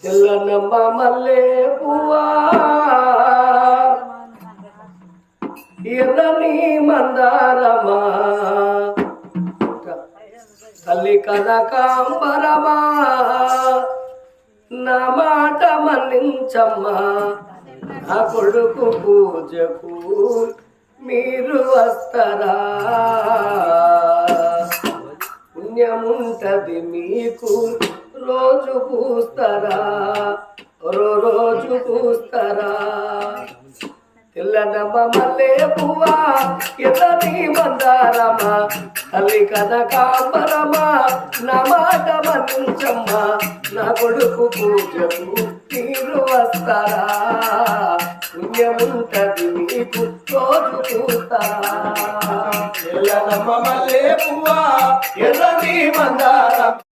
తెల్లనమ్మ మల్లె పువ్వా ఎర్రని మందారమా తల్లి కనకాంబరమా నా మాట మన్నించమ్మా నా కొడుకు పూజకు మీరు వస్తారా పుణ్యముంటది మీకు రోజు పూస్తారా రోజు పూస్తారా తెల్లనమ్మ మల్లె పువ్వా ఎర్రని మందారమా తల్లి కనకాంబరమా నా మాట మన్నించమ్మా నా కొడుకు పూజకు మీరు వస్తారా పుణ్యముంటది మీకు రోజు పూస్తారా తెల్లనమ్మ మల్లె పువ్వా ఎర్రని మందారమా